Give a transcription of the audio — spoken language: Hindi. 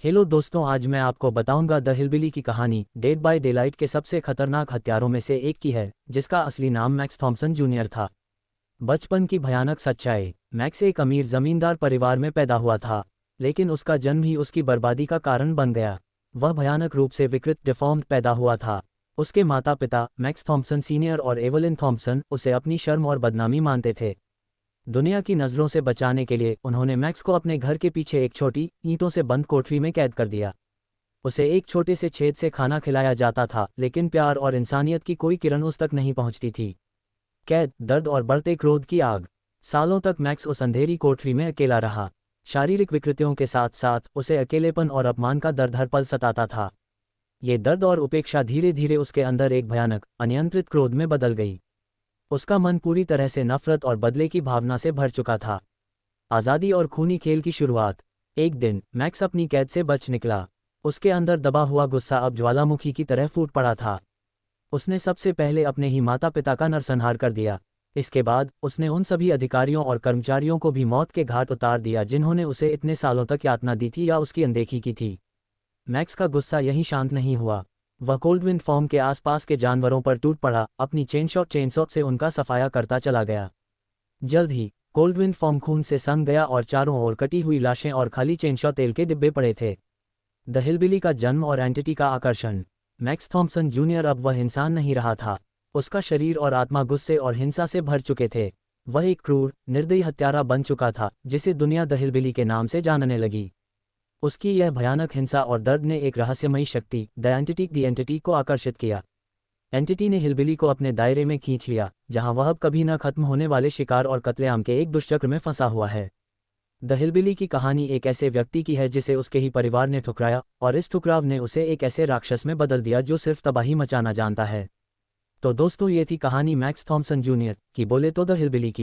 हेलो दोस्तों, आज मैं आपको बताऊंगा द हिलबिली की कहानी डेड बाय डेलाइट के सबसे खतरनाक हत्यारों में से एक की है, जिसका असली नाम मैक्स थॉम्पसन जूनियर था। बचपन की भयानक सच्चाई। मैक्स एक अमीर जमींदार परिवार में पैदा हुआ था, लेकिन उसका जन्म ही उसकी बर्बादी का कारण बन गया। वह भयानक रूप से विकृत डिफॉर्म्ड पैदा हुआ था। उसके माता पिता मैक्स थॉम्पसन सीनियर और एवलिन थॉम्पसन उसे अपनी शर्म और बदनामी मानते थे। दुनिया की नज़रों से बचाने के लिए उन्होंने मैक्स को अपने घर के पीछे एक छोटी ईंटों से बंद कोठरी में कैद कर दिया। उसे एक छोटे से छेद से खाना खिलाया जाता था, लेकिन प्यार और इंसानियत की कोई किरण उस तक नहीं पहुंचती थी। कैद, दर्द और बढ़ते क्रोध की आग। सालों तक मैक्स उस अंधेरी कोठरी में अकेला रहा। शारीरिक विकृतियों के साथ साथ उसे अकेलेपन और अपमान का दर्द हर पल सताता था। ये दर्द और उपेक्षा धीरे धीरे उसके अंदर एक भयानक अनियंत्रित क्रोध में बदल गई। उसका मन पूरी तरह से नफरत और बदले की भावना से भर चुका था। आज़ादी और खूनी खेल की शुरुआत। एक दिन मैक्स अपनी कैद से बच निकला। उसके अंदर दबा हुआ गुस्सा अब ज्वालामुखी की तरह फूट पड़ा था। उसने सबसे पहले अपने ही माता पिता का नरसंहार कर दिया। इसके बाद उसने उन सभी अधिकारियों और कर्मचारियों को भी मौत के घाट उतार दिया जिन्होंने उसे इतने सालों तक यातना दी थी या उसकी अनदेखी की थी। मैक्स का गुस्सा यहीं शांत नहीं हुआ। वह कोल्डविंड फॉर्म के आसपास के जानवरों पर टूट पड़ा, अपनी चेनसॉट से उनका सफाया करता चला गया। जल्द ही कोल्डविंड फॉर्म खून से सन गया और चारों ओर कटी हुई लाशें और खाली चेनसॉ तेल के डिब्बे पड़े थे। द हिलबिली का जन्म और एंटिटी का आकर्षण। मैक्स थॉम्पसन जूनियर अब वह इंसान नहीं रहा था। उसका शरीर और आत्मा गुस्से और हिंसा से भर चुके थे। वह एक क्रूर, निर्दयी हत्यारा बन चुका था, जिसे दुनिया द हिलबिली के नाम से जानने लगी। उसकी यह भयानक हिंसा और दर्द ने एक रहस्यमयी शक्ति द एंटिटी को आकर्षित किया। एंटिटी ने हिलबिली को अपने दायरे में खींच लिया, जहां वह अब कभी न खत्म होने वाले शिकार और कत्लेआम के एक दुष्चक्र में फंसा हुआ है। द हिलबिली की कहानी एक ऐसे व्यक्ति की है जिसे उसके ही परिवार ने ठुकराया, और इस ठुकराव ने उसे एक ऐसे राक्षस में बदल दिया जो सिर्फ तबाही मचाना जानता है। तो दोस्तों, ये थी कहानी मैक्स थॉम्पसन जूनियर की, बोले तो द हिलबिली की।